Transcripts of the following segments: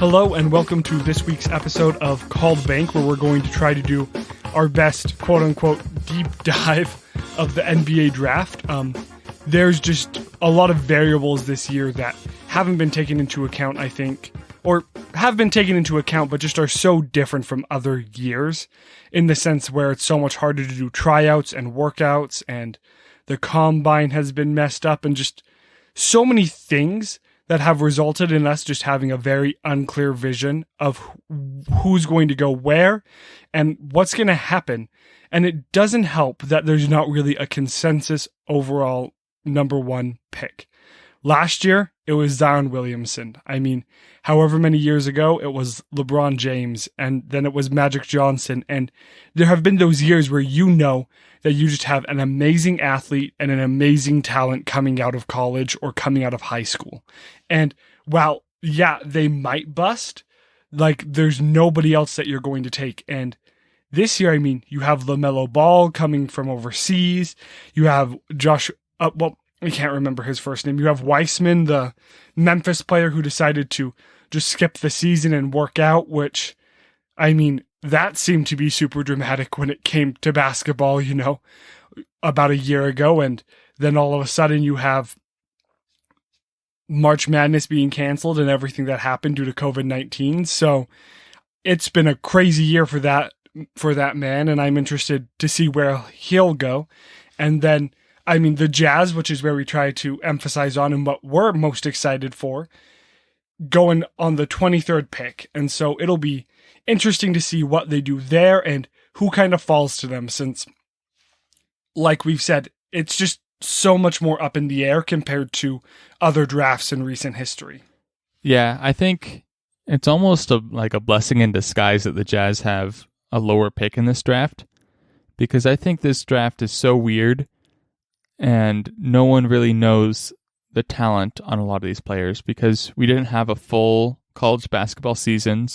Hello and welcome to this week's episode of Called Bank, where we're going to try to do our best quote-unquote deep dive of the NBA draft. There's just a lot of variables this year that haven't been taken into account, I think, or have been taken into account, but just are so different from other years in the sense where it's so much harder to do tryouts and workouts, and the combine has been messed up, and just so many things that have resulted in us just having a very unclear vision of who's going to go where and what's going to happen. And it doesn't help that there's not really a consensus overall number one pick. Last year, it was Zion Williamson. I mean, however many years ago, it was LeBron James, and then it was Magic Johnson. And there have been those years where you know that you just have an amazing athlete and an amazing talent coming out of college or coming out of high school. And while, yeah, they might bust, like there's nobody else that you're going to take. And this year, I mean, you have LaMelo Ball coming from overseas. You have I can't remember his first name. You have Weissman, the Memphis player who decided to just skip the season and work out, which, I mean, that seemed to be super dramatic when it came to basketball, you know, about a year ago. And then all of a sudden you have March Madness being canceled and everything that happened due to COVID-19. So it's been a crazy year for that man, and I'm interested to see where he'll go. And then, I mean, the Jazz, which is where we try to emphasize on and what we're most excited for, going on the 23rd pick. And so it'll be interesting to see what they do there and who kind of falls to them, since, like we've said, it's just so much more up in the air compared to other drafts in recent history. Yeah, I think it's almost like a blessing in disguise that the Jazz have a lower pick in this draft, because I think this draft is so weird and no one really knows the talent on a lot of these players because we didn't have a full college basketball season.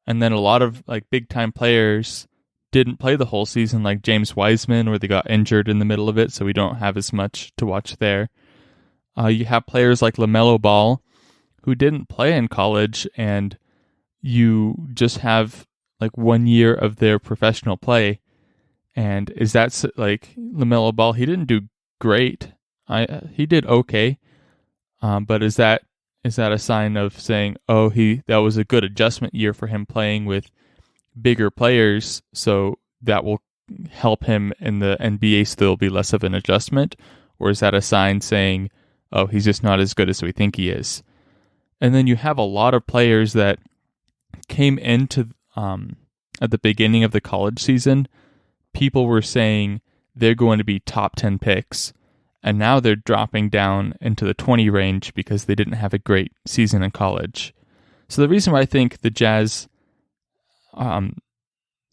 And then a lot of like big time players didn't play the whole season, like James Wiseman, or they got injured in the middle of it, so we don't have as much to watch there. You have players like LaMelo Ball who didn't play in college, and you just have like 1 year of their professional play. And is that like LaMelo Ball? He didn't do great. He did okay. But is that a sign of saying, oh, that was a good adjustment year for him playing with bigger players, so that will help him in the NBA still be less of an adjustment? Or is that a sign saying, oh, he's just not as good as we think he is? And then you have a lot of players that came into at the beginning of the college season. People were saying they're going to be top 10 picks, and now they're dropping down into the 20 range because they didn't have a great season in college. So the reason why I think the Jazz,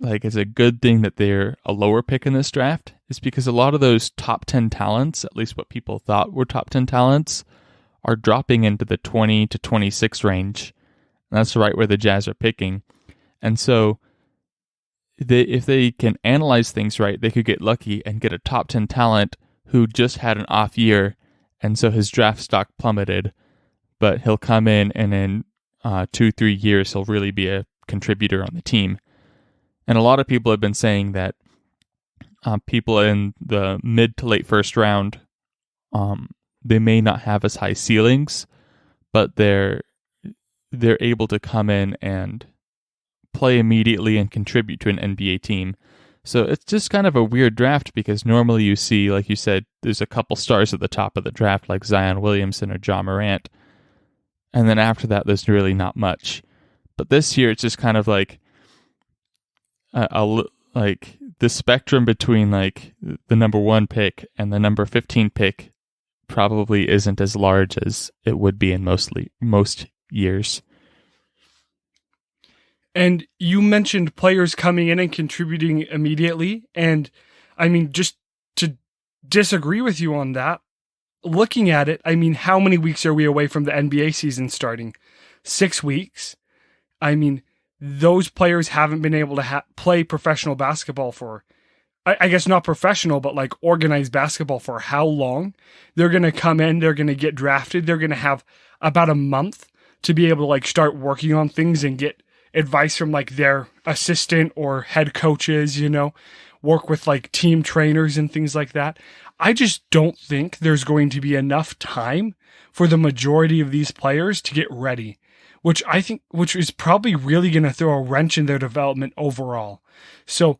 it's a good thing that they're a lower pick in this draft is because a lot of those top 10 talents, at least what people thought were top 10 talents, are dropping into the 20 to 26 range. And that's right where the Jazz are picking. And so if they can analyze things right, they could get lucky and get a top 10 talent who just had an off year, and so his draft stock plummeted, but he'll come in and in 2-3 years he'll really be a contributor on the team. And a lot of people have been saying that people in the mid to late first round, they may not have as high ceilings, but they're able to come in and play immediately and contribute to an NBA team. So it's just kind of a weird draft because normally you see, like you said, there's a couple stars at the top of the draft like Zion Williamson or Ja Morant. And then after that, there's really not much. But this year, it's just kind of like like the spectrum between like the number 1 pick and the number 15 pick probably isn't as large as it would be in most years. And you mentioned players coming in and contributing immediately. And I mean, just to disagree with you on that, looking at it, I mean, how many weeks are we away from the NBA season starting? 6 weeks. I mean, those players haven't been able to play professional basketball for, I guess not professional, but like organized basketball for how long? They're going to come in, they're going to get drafted, they're going to have about a month to be able to like start working on things and get advice from like their assistant or head coaches, work with like team trainers and things like that. I just don't think there's going to be enough time for the majority of these players to get ready, which is probably really going to throw a wrench in their development overall. So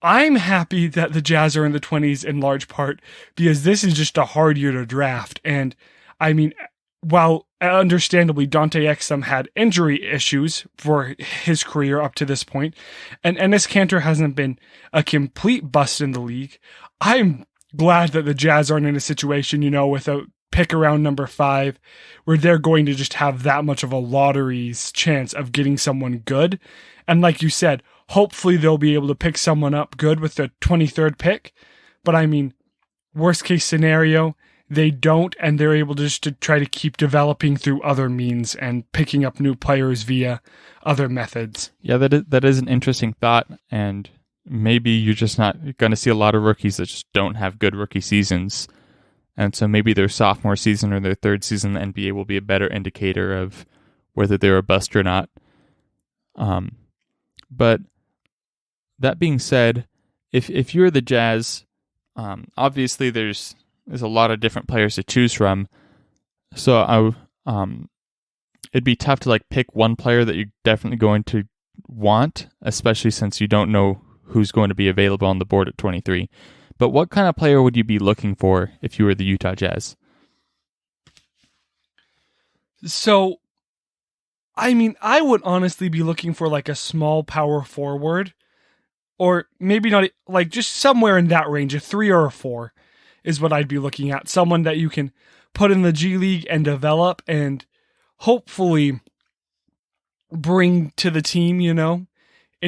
I'm happy that the Jazz are in the 20s in large part because this is just a hard year to draft. And I mean, while understandably Dante Exum had injury issues for his career up to this point, and Enes Kanter hasn't been a complete bust in the league, I'm glad that the Jazz aren't in a situation, with a pick around number 5 where they're going to just have that much of a lottery's chance of getting someone good. And like you said, hopefully they'll be able to pick someone up good with the 23rd pick. But I mean, worst case scenario, they don't, and they're able to try to keep developing through other means and picking up new players via other methods. Yeah, that is an interesting thought, and maybe you're just not going to see a lot of rookies that just don't have good rookie seasons. And so maybe their sophomore season or their third season in the NBA will be a better indicator of whether they're a bust or not. But that being said, if you're the Jazz, obviously there's a lot of different players to choose from. So it'd be tough to like pick one player that you're definitely going to want, especially since you don't know who's going to be available on the board at 23. But what kind of player would you be looking for if you were the Utah Jazz? So, I mean, I would honestly be looking for like a small power forward, or maybe not, like just somewhere in that range, a 3 or a 4 is what I'd be looking at. Someone that you can put in the G League and develop and hopefully bring to the team, in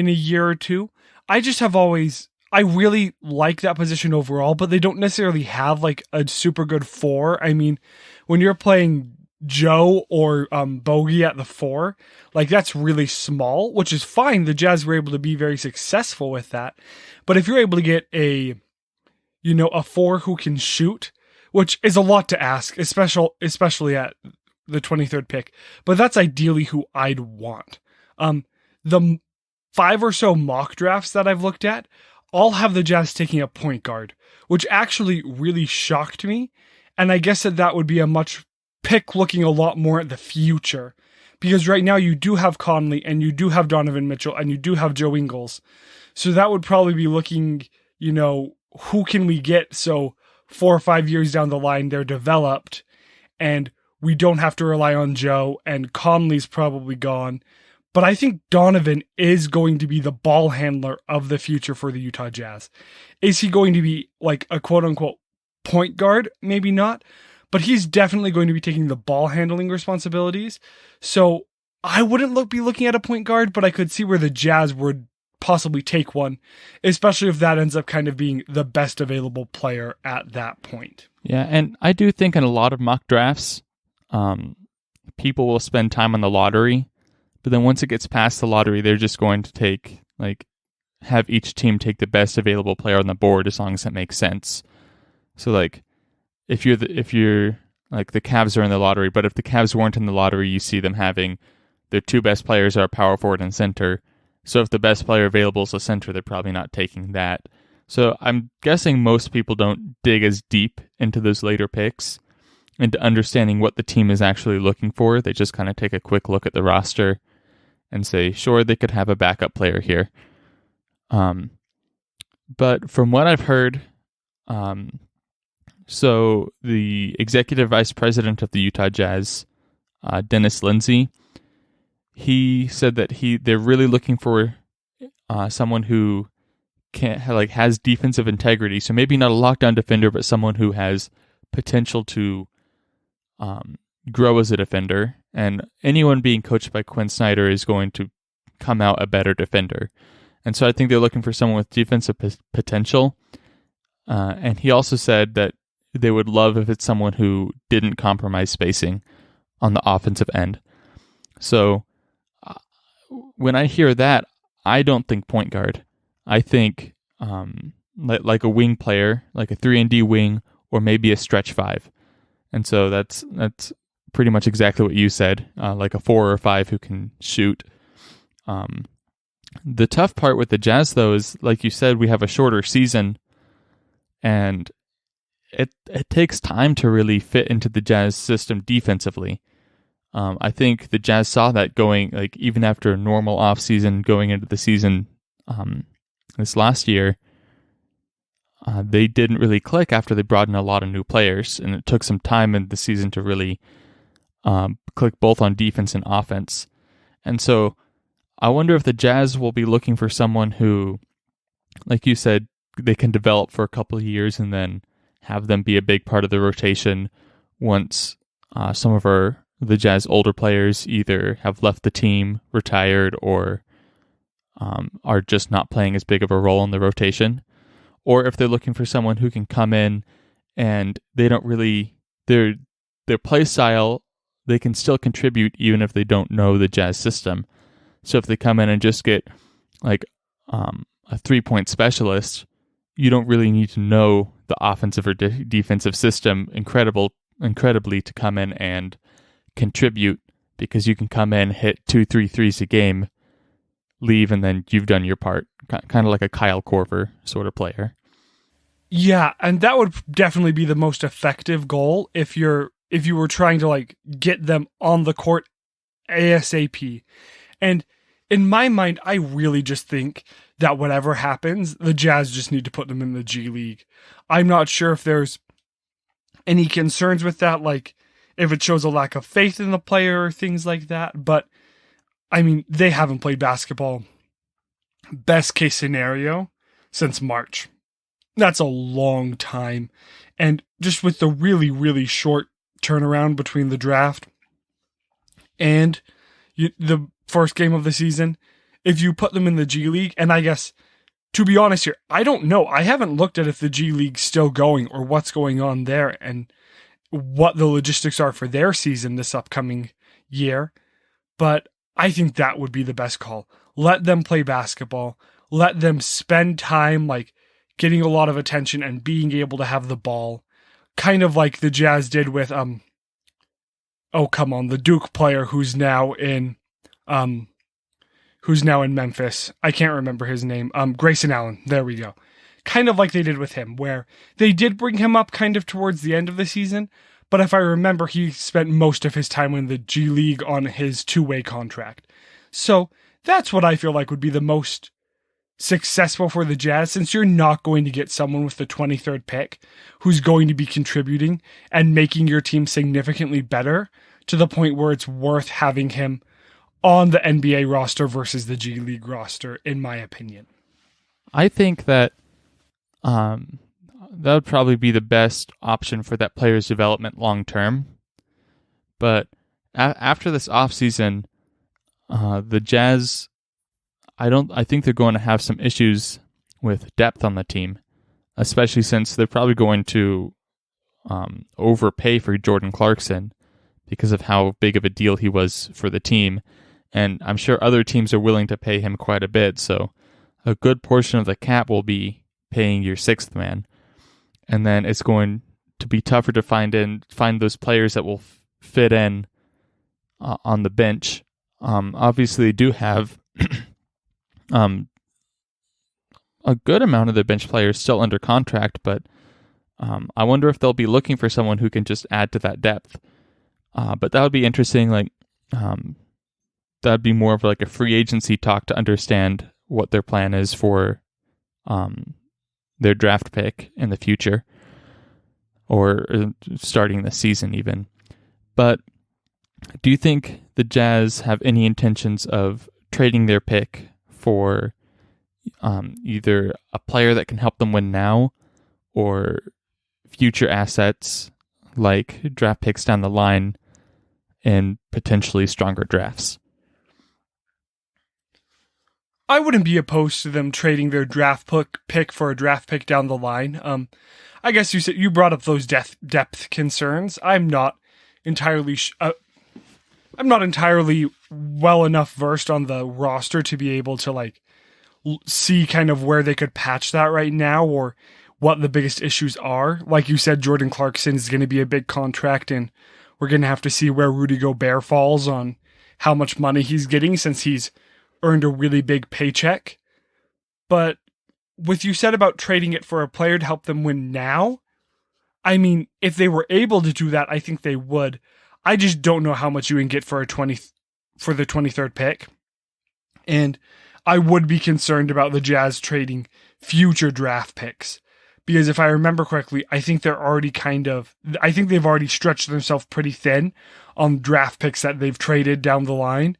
a year or two. I really like that position overall, but they don't necessarily have like a super good 4. I mean, when you're playing Joe or Bogey at the 4, like that's really small, which is fine. The Jazz were able to be very successful with that. But if you're able to get a 4 who can shoot, which is a lot to ask, especially at the 23rd pick, but that's ideally who I'd want. The 5 or so mock drafts that I've looked at all have the Jazz taking a point guard, which actually really shocked me. And I guess that would be a much pick looking a lot more at the future, because right now you do have Conley and you do have Donovan Mitchell and you do have Joe Ingles. So that would probably be looking, who can we get so 4 or 5 years down the line they're developed and we don't have to rely on Joe and Conley's probably gone. But I think Donovan is going to be the ball handler of the future for the Utah Jazz. Is he going to be like a quote unquote point guard? Maybe not, but he's definitely going to be taking the ball handling responsibilities. So I wouldn't be looking at a point guard, but I could see where the Jazz would possibly take one, especially if that ends up kind of being the best available player at that point. Yeah, and I do think in a lot of mock drafts, people will spend time on the lottery, but then once it gets past the lottery, they're just going to have each team take the best available player on the board as long as it makes sense. So like, if you're like the Cavs are in the lottery, but if the Cavs weren't in the lottery, you see them having their 2 best players are power forward and center. So if the best player available is a center, they're probably not taking that. So I'm guessing most people don't dig as deep into those later picks into understanding what the team is actually looking for. They just kind of take a quick look at the roster and say, sure, they could have a backup player here. But from what I've heard, so the executive vice president of the Utah Jazz, Dennis Lindsey, he said that they're really looking for someone who has defensive integrity. So maybe not a lockdown defender, but someone who has potential to grow as a defender. And anyone being coached by Quinn Snyder is going to come out a better defender. And so I think they're looking for someone with defensive potential. And he also said that they would love if it's someone who didn't compromise spacing on the offensive end. So when I hear that, I don't think point guard. I think like a wing player, like a 3-and-D wing, or maybe a stretch 5. And so that's pretty much exactly what you said, like a 4 or 5 who can shoot. The tough part with the Jazz, though, is like you said, we have a shorter season, and it takes time to really fit into the Jazz system defensively. I think the Jazz saw that going, like, even after a normal offseason going into the season this last year, they didn't really click after they brought in a lot of new players, and it took some time in the season to really click both on defense and offense. And so I wonder if the Jazz will be looking for someone who, like you said, they can develop for a couple of years and then have them be a big part of the rotation once some of the Jazz older players either have left the team, retired, or are just not playing as big of a role in the rotation. Or if they're looking for someone who can come in and they don't really, their play style, they can still contribute even if they don't know the Jazz system. So if they come in and just get like a 3-point specialist, you don't really need to know the offensive or defensive system incredibly to come in and contribute, because you can come in, hit 2-3 threes a game, leave, and then you've done your part. Kind of like a Kyle Korver sort of player. Yeah, and that would definitely be the most effective goal if you were trying to like get them on the court ASAP. And in my mind, I really just think that whatever happens, the Jazz just need to put them in the G League. I'm not sure if there's any concerns with that, like if it shows a lack of faith in the player or things like that. But I mean, they haven't played basketball, best case scenario, since March. That's a long time. And just with the really, really short turnaround between the draft and the first game of the season, if you put them in the G League, and I guess, to be honest here, I don't know. I haven't looked at if the G League's still going or what's going on there and what the logistics are for their season this upcoming year. But I think that would be the best call. Let them play basketball. Let them spend time like getting a lot of attention and being able to have the ball. Kind of like the Jazz did with the Duke player who's now in Memphis. I can't remember his name. Grayson Allen. There we go. Kind of like they did with him, where they did bring him up kind of towards the end of the season, but if I remember, he spent most of his time in the G League on his 2-way contract. So that's what I feel like would be the most successful for the Jazz, since you're not going to get someone with the 23rd pick who's going to be contributing and making your team significantly better to the point where it's worth having him on the NBA roster versus the G League roster, in my opinion. I think that that would probably be the best option for that player's development long term. But after this offseason, the Jazz, I think they're going to have some issues with depth on the team, especially since they're probably going to overpay for Jordan Clarkson because of how big of a deal he was for the team. And I'm sure other teams are willing to pay him quite a bit, so a good portion of the cap will be paying your sixth man. And then it's going to be tougher to find those players that will fit in on the bench. Obviously, they do have a good amount of their bench players still under contract, but I wonder if they'll be looking for someone who can just add to that depth. But that would be interesting. Like that'd be more of like a free agency talk to understand what their plan is for their draft pick in the future, or starting the season even. But do you think the Jazz have any intentions of trading their pick for either a player that can help them win now, or future assets like draft picks down the line and potentially stronger drafts? I wouldn't be opposed to them trading their draft pick for a draft pick down the line. I guess you brought up those depth concerns. I'm not entirely well enough versed on the roster to be able to like see kind of where they could patch that right now, or what the biggest issues are. Like you said, Jordan Clarkson is going to be a big contract, and we're going to have to see where Rudy Gobert falls on how much money he's getting since he's earned a really big paycheck. But with you said about trading it for a player to help them win now, I mean, if they were able to do that, I think they would. I just don't know how much you can get for the 23rd pick. And I would be concerned about the Jazz trading future draft picks. Because if I remember correctly, I think they've already stretched themselves pretty thin on draft picks that they've traded down the line.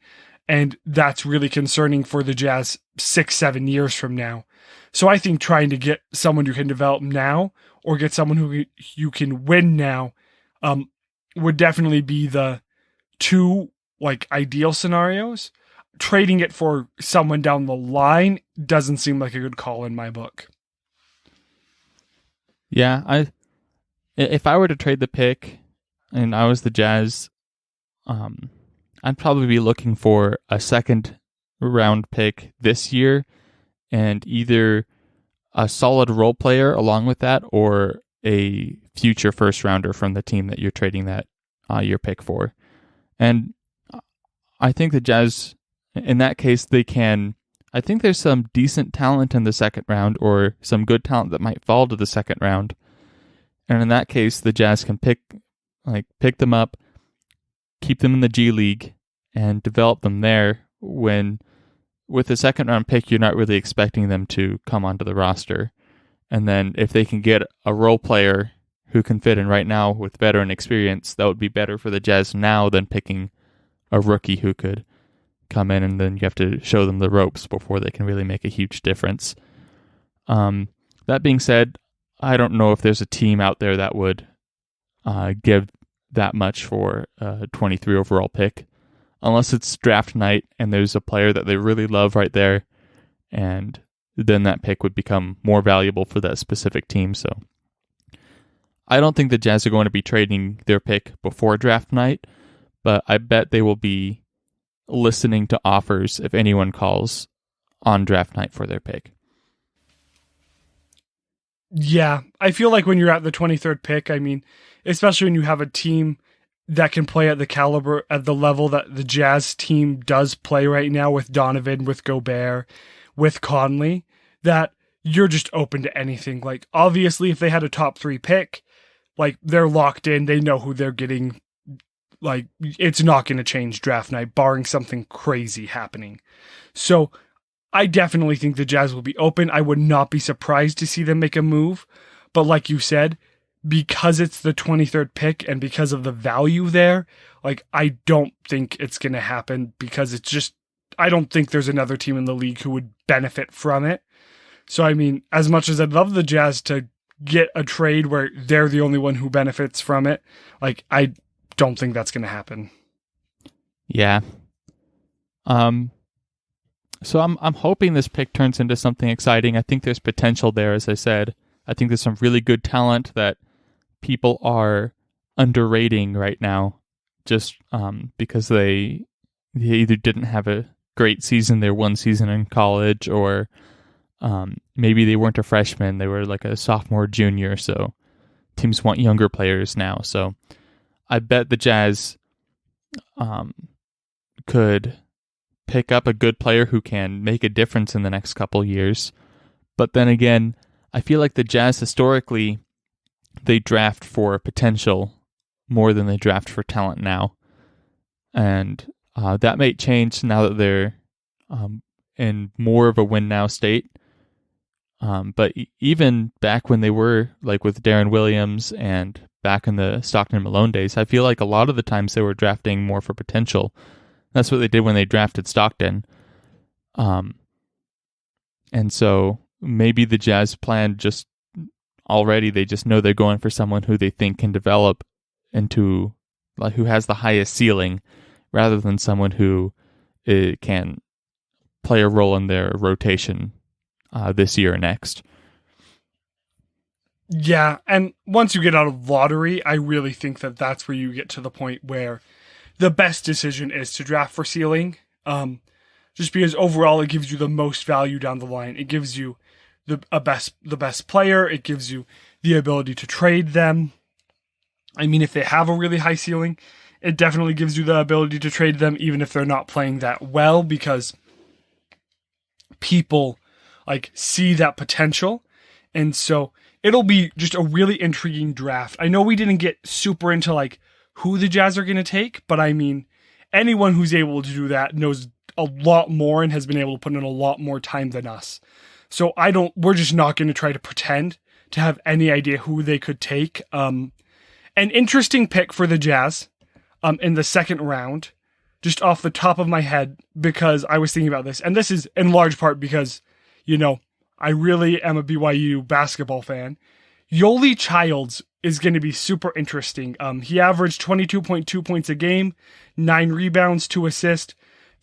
And that's really concerning for the Jazz 6-7 years from now. So I think trying to get someone who can develop now or get someone who you can win now would definitely be the two ideal scenarios. Trading it for someone down the line doesn't seem like a good call in my book. Yeah, if I were to trade the pick and I was the Jazz, I'd probably be looking for a second round pick this year and either a solid role player along with that or a future first rounder from the team that you're trading that your pick for. And I think the Jazz, in that case, I think there's some decent talent in the second round or some good talent that might fall to the second round. And in that case, the Jazz can pick them up, keep them in the G League, and develop them there when with the second round pick, you're not really expecting them to come onto the roster. And then if they can get a role player who can fit in right now with veteran experience, that would be better for the Jazz now than picking a rookie who could come in and then you have to show them the ropes before they can really make a huge difference. That being said, I don't know if there's a team out there that would give that much for a 23 overall pick, unless it's draft night and there's a player that they really love right there, and then that pick would become more valuable for that specific team. So I don't think the Jazz are going to be trading their pick before draft night, but I bet they will be listening to offers if anyone calls on draft night for their pick. Yeah, I feel like when you're at the 23rd pick, I mean, especially when you have a team that can play at the level that the Jazz team does play right now with Donovan, with Gobert, with Conley, that you're just open to anything. Obviously, if they had a top 3 pick, they're locked in, they know who they're getting. It's not going to change draft night, barring something crazy happening. So I definitely think the Jazz will be open. I would not be surprised to see them make a move. But like you said, because it's the 23rd pick and because of the value there, I don't think it's going to happen because I don't think there's another team in the league who would benefit from it. So, I mean, as much as I'd love the Jazz to get a trade where they're the only one who benefits from it, I don't think that's going to happen. Yeah. So I'm hoping this pick turns into something exciting. I think there's potential there, as I said. I think there's some really good talent that people are underrating right now just because they either didn't have a great season, their one season in college, or maybe they weren't a freshman, they were like a sophomore, junior, so teams want younger players now. So I bet the Jazz could pick up a good player who can make a difference in the next couple years. But then again, I feel like the Jazz historically, they draft for potential more than they draft for talent now. And that may change now that they're in more of a win-now state. But even back when they were with Darren Williams and back in the Stockton Malone days, I feel like a lot of the times they were drafting more for potential. That's what they did when they drafted Stockton. And so maybe the Jazz plan just already, they just know they're going for someone who they think can develop into, who has the highest ceiling, rather than someone who can play a role in their rotation this year or next. Yeah, and once you get out of lottery, I really think that that's where you get to the point where the best decision is to draft for ceiling. Just because overall it gives you the most value down the line. It gives you the best player. It gives you the ability to trade them. I mean, if they have a really high ceiling, it definitely gives you the ability to trade them even if they're not playing that well, because people like see that potential. And so it'll be just a really intriguing draft. I know we didn't get super into like who the Jazz are going to take, but I mean, anyone who's able to do that knows a lot more and has been able to put in a lot more time than us. So we're just not going to try to pretend to have any idea who they could take. An interesting pick for the Jazz in the second round, just off the top of my head, because I was thinking about this, and this is in large part because, I really am a BYU basketball fan. Yoli Childs is going to be super interesting. He averaged 22.2 points a game, 9 rebounds, 2 assists,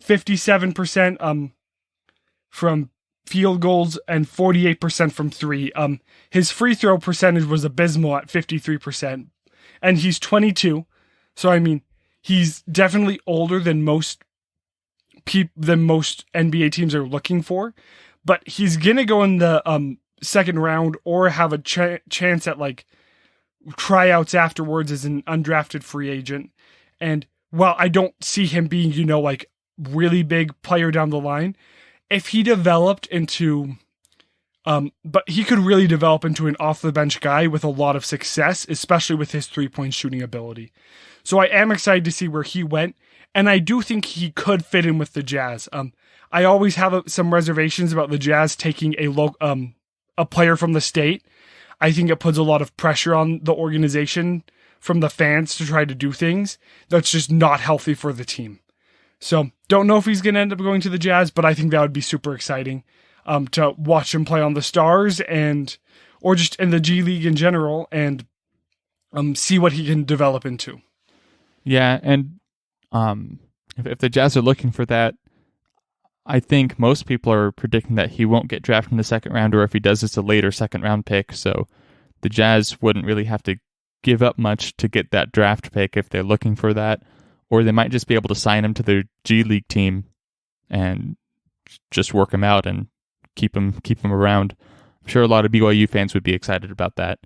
57% from field goals, and 48% from 3. His free throw percentage was abysmal at 53%, and he's 22. So, I mean, he's definitely older than most NBA teams are looking for, but he's going to go in the second round or have a chance at like tryouts afterwards as an undrafted free agent. And while I don't see him being, like really big player down the line, if he developed into, but he could really develop into an off the bench guy with a lot of success, especially with his 3-point shooting ability. So I am excited to see where he went, and I do think he could fit in with the Jazz. I always have some reservations about the Jazz taking a player from the state. I think it puts a lot of pressure on the organization from the fans to try to do things that's just not healthy for the team. So don't know if he's going to end up going to the Jazz, but I think that would be super exciting to watch him play on the Stars or just in the G League in general, and see what he can develop into. Yeah, and if the Jazz are looking for that, I think most people are predicting that he won't get drafted in the second round, or if he does, it's a later second round pick. So the Jazz wouldn't really have to give up much to get that draft pick if they're looking for that, or they might just be able to sign him to their G League team and just work him out and keep him around. I'm sure a lot of BYU fans would be excited about that.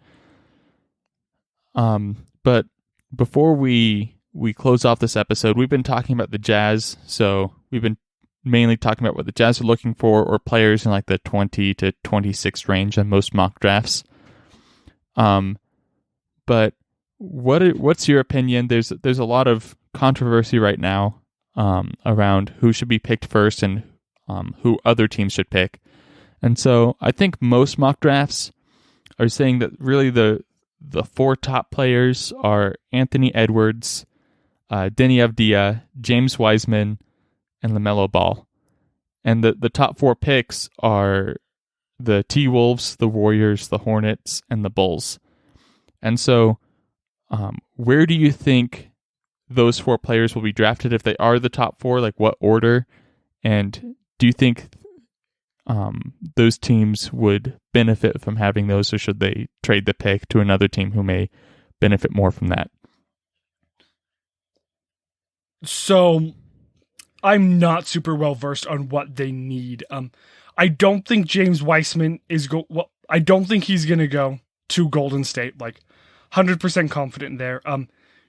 But before we close off this episode, we've been talking about the Jazz, so we've been mainly talking about what the Jazz are looking for, or players in like the 20 to 26 range on most mock drafts. But what's your opinion? There's a lot of controversy right now around who should be picked first and who other teams should pick. And so I think most mock drafts are saying that really the 4 top players are Anthony Edwards, Deni Avdija, James Wiseman, and LaMelo Ball. And the top 4 picks are the T-Wolves, the Warriors, the Hornets, and the Bulls. And so where do you think those 4 players will be drafted if they are the top 4? Like what order? And do you think those teams would benefit from having those, or should they trade the pick to another team who may benefit more from that? So I'm not super well versed on what they need. I don't think James Wiseman I don't think he's going to go to Golden State. Like 100% confident there.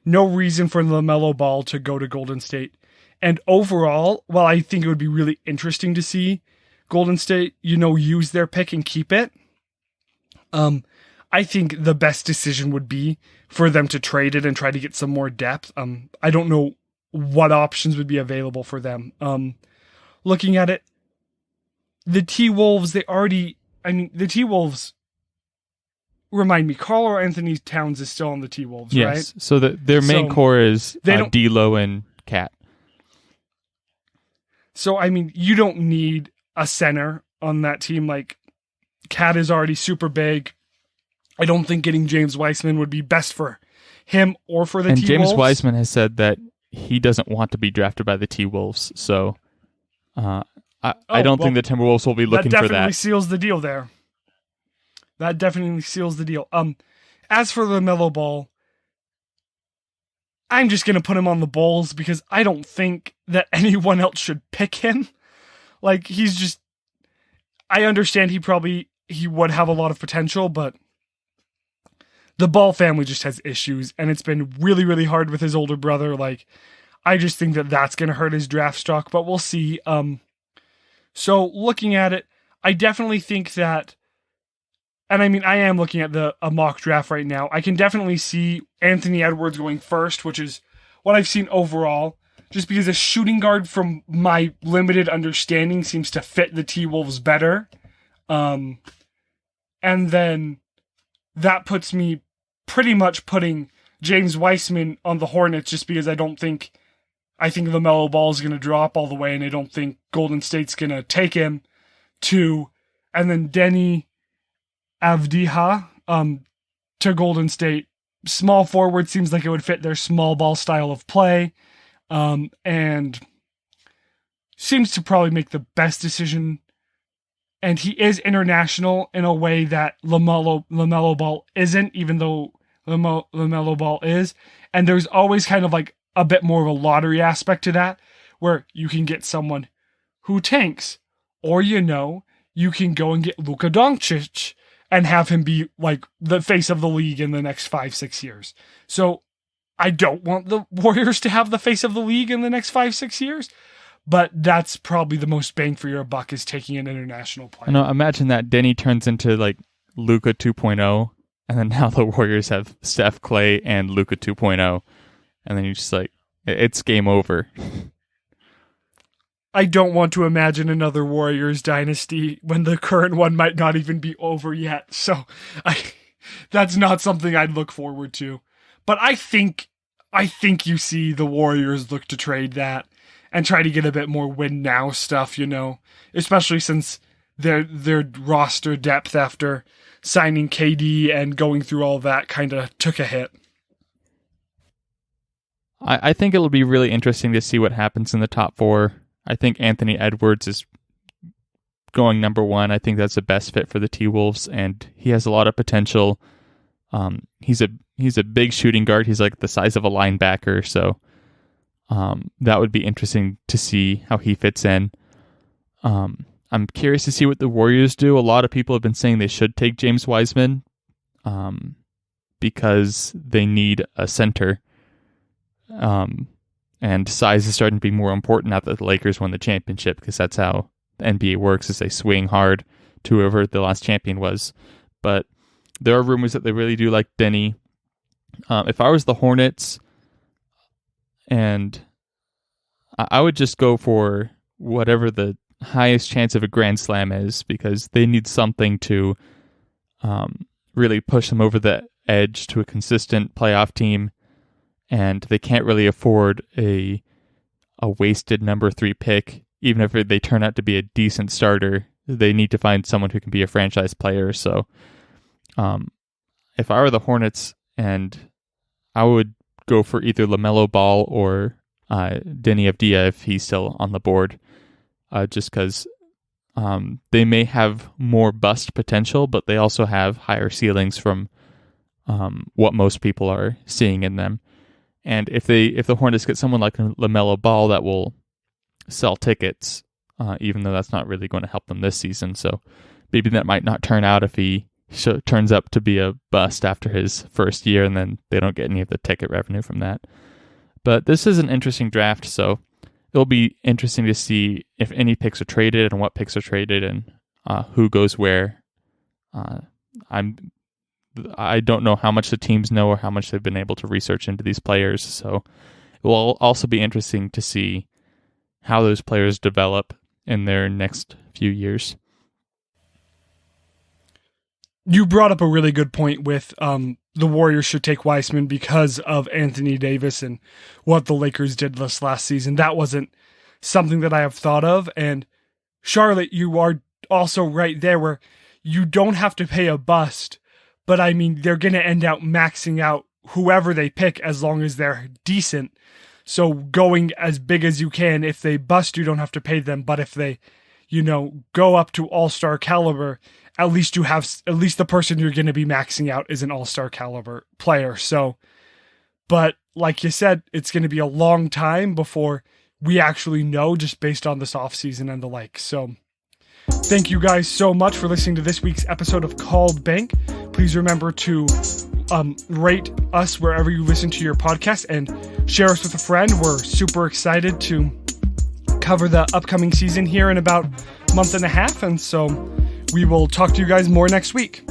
No reason for LaMelo Ball to go to Golden State. And overall, while I think it would be really interesting to see Golden State, use their pick and keep it, I think the best decision would be for them to trade it and try to get some more depth. I don't know what options would be available for them. Looking at it, the T-Wolves, the T-Wolves remind me, Karl Anthony Towns is still on the T-Wolves, yes, right? Yes, so their main core is D'Lo and Cat. So, you don't need a center on that team. Like, Cat is already super big. I don't think getting James Wiseman would be best for him or for the T-Wolves. And James Wiseman has said that he doesn't want to be drafted by the T-Wolves, so I don't think the Timberwolves will be looking for that. That definitely seals the deal there. That definitely seals the deal. As for LaMelo Ball, I'm just going to put him on the Bulls because I don't think that anyone else should pick him. Like, I understand he would have a lot of potential, but the Ball family just has issues, and it's been really, really hard with his older brother. Like, I just think that that's going to hurt his draft stock, but we'll see. So looking at it, I definitely think that, and I mean, I am looking at a mock draft right now. I can definitely see Anthony Edwards going first, which is what I've seen overall, just because a shooting guard, from my limited understanding, seems to fit the T-Wolves better. And then that puts me pretty much putting James Weissman on the Hornets, just because I think LaMelo Ball is going to drop all the way, and I don't think Golden State's going to take him to, and then Denny Avdija to Golden State. Small forward seems like it would fit their small ball style of play, and seems to probably make the best decision. And he is international in a way that LaMelo Ball isn't, even though LaMelo Ball is. And there's always kind of like a bit more of a lottery aspect to that, where you can get someone who tanks, or you can go and get Luka Doncic and have him be like the face of the league in the next 5-6 years. So I don't want the Warriors to have the face of the league in the next 5-6 years, but that's probably the most bang for your buck, is taking an international player. No, imagine that Denny turns into like Luka 2.0, and then now the Warriors have Steph, Clay, and Luka 2.0, and then you just like, it's game over. I don't want to imagine another Warriors dynasty when the current one might not even be over yet. So that's not something I'd look forward to. But I think you see the Warriors look to trade that and try to get a bit more win now stuff, especially since their roster depth after signing KD and going through all that kind of took a hit. I think it'll be really interesting to see what happens in the top four. I think Anthony Edwards is going number one. I think that's the best fit for the T-Wolves, and he has a lot of potential. He's a big shooting guard. He's like the size of a linebacker, so that would be interesting to see how he fits in. I'm curious to see what the Warriors do. A lot of people have been saying they should take James Wiseman because they need a center. And size is starting to be more important now that the Lakers won the championship, because that's how the NBA works, is they swing hard to whoever the last champion was. But there are rumors that they really do like Denny. If I was the Hornets, and I would just go for whatever the highest chance of a Grand Slam is, because they need something to really push them over the edge to a consistent playoff team. And they can't really afford a wasted number 3 pick. Even if they turn out to be a decent starter, they need to find someone who can be a franchise player. So if I were the Hornets, and I would go for either LaMelo Ball or Denny Avdija if he's still on the board, just because they may have more bust potential, but they also have higher ceilings from what most people are seeing in them. And if the Hornets get someone like LaMelo Ball, that will sell tickets, even though that's not really going to help them this season. So maybe that might not turn out if he turns up to be a bust after his first year, and then they don't get any of the ticket revenue from that. But this is an interesting draft, so it'll be interesting to see if any picks are traded and what picks are traded and who goes where. I don't know how much the teams know or how much they've been able to research into these players, so it will also be interesting to see how those players develop in their next few years. You brought up a really good point with the Warriors should take Weissman because of Anthony Davis and what the Lakers did this last season. That wasn't something that I have thought of, and Charlotte, you are also right there where you don't have to pay a bust. But I mean, they're going to end up maxing out whoever they pick as long as they're decent. So going as big as you can. If they bust, you don't have to pay them. But if they, go up to all-star caliber, at least the person you're going to be maxing out is an all-star caliber player. So, but like you said, it's going to be a long time before we actually know, just based on this offseason and the like. So thank you guys so much for listening to this week's episode of Called Bank. Please remember to rate us wherever you listen to your podcast and share us with a friend. We're super excited to cover the upcoming season here in about a month and a half, and so we will talk to you guys more next week.